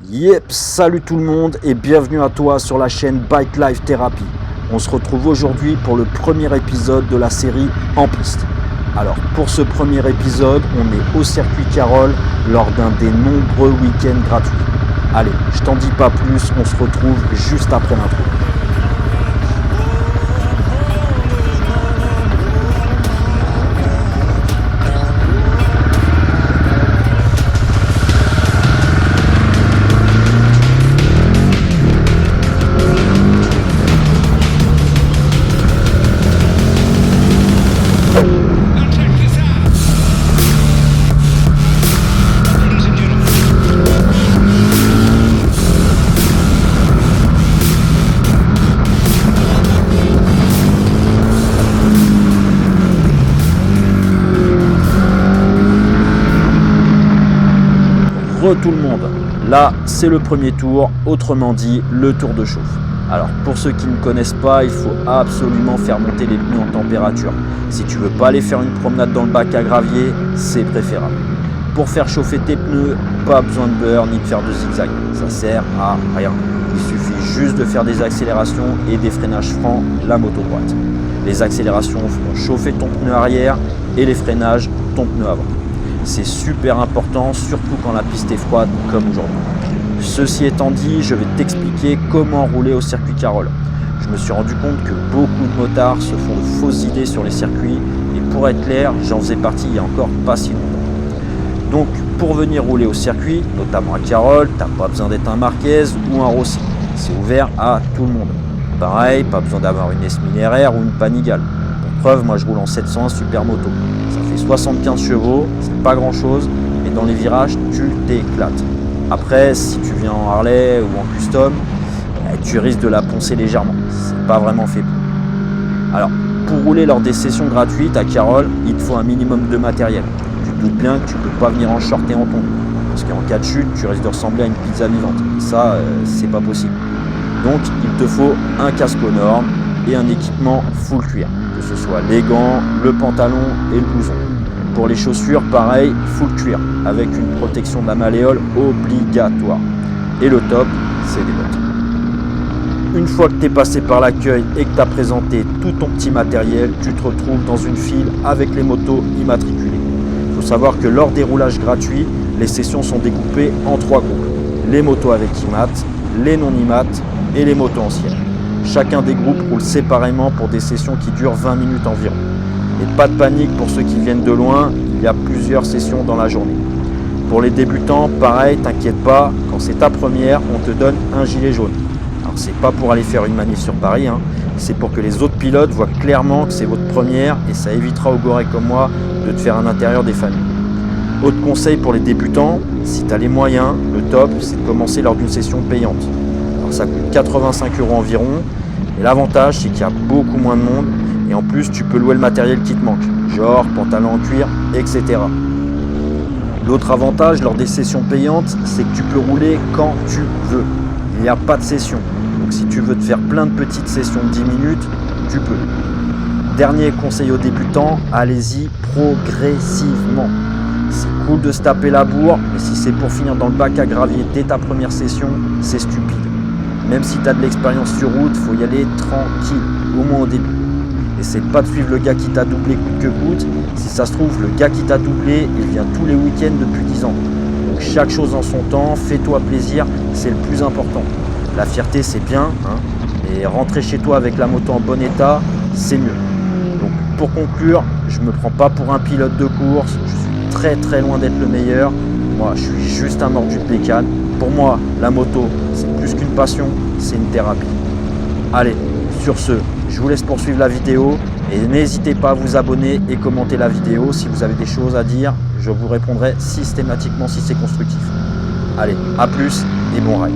Yep, salut tout le monde et bienvenue à toi sur la chaîne Bike Life Therapy. On se retrouve aujourd'hui pour le premier épisode de la série En Piste. Alors pour ce premier épisode, on est au circuit Carole lors d'un des nombreux week-ends gratuits. Allez, je t'en dis pas plus, on se retrouve juste après l'intro. Tout le monde, là c'est le premier tour, autrement dit le tour de chauffe. Alors pour ceux qui ne connaissent pas, il faut absolument faire monter les pneus en température. Si tu veux pas aller faire une promenade dans le bac à gravier, c'est préférable. Pour faire chauffer tes pneus, pas besoin de beurre ni de faire de zigzag, ça sert à rien. Il suffit juste de faire des accélérations et des freinages francs, la moto droite. Les accélérations feront chauffer ton pneu arrière et les freinages ton pneu avant. C'est super important, surtout quand la piste est froide comme aujourd'hui. Ceci étant dit, je vais t'expliquer comment rouler au circuit Carole. Je me suis rendu compte que beaucoup de motards se font de fausses idées sur les circuits et pour être clair, j'en faisais partie il y a encore pas si longtemps. Donc pour venir rouler au circuit, notamment à Carole, t'as pas besoin d'être un Marquez ou un Rossi. C'est ouvert à tout le monde. Pareil, pas besoin d'avoir une S1000 RR ou une Panigale. Pour preuve, moi je roule en 701 Supermoto. Ça fait 75 chevaux, c'est pas grand chose, mais dans les virages, tu t'éclates. Après, si tu viens en Harley ou en custom, tu risques de la poncer légèrement. C'est pas vraiment fait pour. Alors, pour rouler lors des sessions gratuites à Carole, il te faut un minimum de matériel. Tu te doutes bien que tu peux pas venir en short et en tongs. Parce qu'en cas de chute, tu risques de ressembler à une pizza vivante. Et ça, c'est pas possible. Donc, il te faut un casque aux normes et un équipement full cuir. Que ce soit les gants, le pantalon et le blouson. Pour les chaussures, pareil, full cuir, avec une protection de la malléole obligatoire. Et le top, c'est des bottes. Une fois que tu es passé par l'accueil et que tu as présenté tout ton petit matériel, tu te retrouves dans une file avec les motos immatriculées. Il faut savoir que lors des roulages gratuits, les sessions sont découpées en 3 groupes. Les motos avec IMAT, les non-IMAT et les motos anciennes. Chacun des groupes roule séparément pour des sessions qui durent 20 minutes environ. Et pas de panique pour ceux qui viennent de loin, il y a plusieurs sessions dans la journée. Pour les débutants, pareil, t'inquiète pas, quand c'est ta première, on te donne un gilet jaune. Alors c'est pas pour aller faire une manif sur Paris, c'est pour que les autres pilotes voient clairement que c'est votre première et ça évitera aux gorées comme moi de te faire un intérieur des familles. Autre conseil pour les débutants, si tu as les moyens, le top c'est de commencer lors d'une session payante. Alors ça coûte 85 € environ, et l'avantage c'est qu'il y a beaucoup moins de monde et en plus tu peux louer le matériel qui te manque, genre pantalon en cuir, etc. L'autre avantage lors des sessions payantes, c'est que tu peux rouler quand tu veux. Il n'y a pas de session. Donc si tu veux te faire plein de petites sessions de 10 minutes, tu peux. Dernier conseil aux débutants, allez-y progressivement. C'est cool de se taper la bourre, mais si c'est pour finir dans le bac à gravier dès ta première session, c'est stupide. Même si tu as de l'expérience sur route, il faut y aller tranquille, au moins au début. Essaie pas de suivre le gars qui t'a doublé coûte que coûte. Si ça se trouve, le gars qui t'a doublé, il vient tous les week-ends depuis 10 ans. Donc chaque chose en son temps, fais-toi plaisir, c'est le plus important. La fierté c'est bien, et rentrer chez toi avec la moto en bon état, c'est mieux. Donc pour conclure, je me prends pas pour un pilote de course, je suis très très loin d'être le meilleur. Moi je suis juste un mordu de bécane. Pour moi, la moto, c'est plus qu'une passion, c'est une thérapie. Allez, sur ce, je vous laisse poursuivre la vidéo et n'hésitez pas à vous abonner et commenter la vidéo. Si vous avez des choses à dire, je vous répondrai systématiquement si c'est constructif. Allez, à plus et bon ride.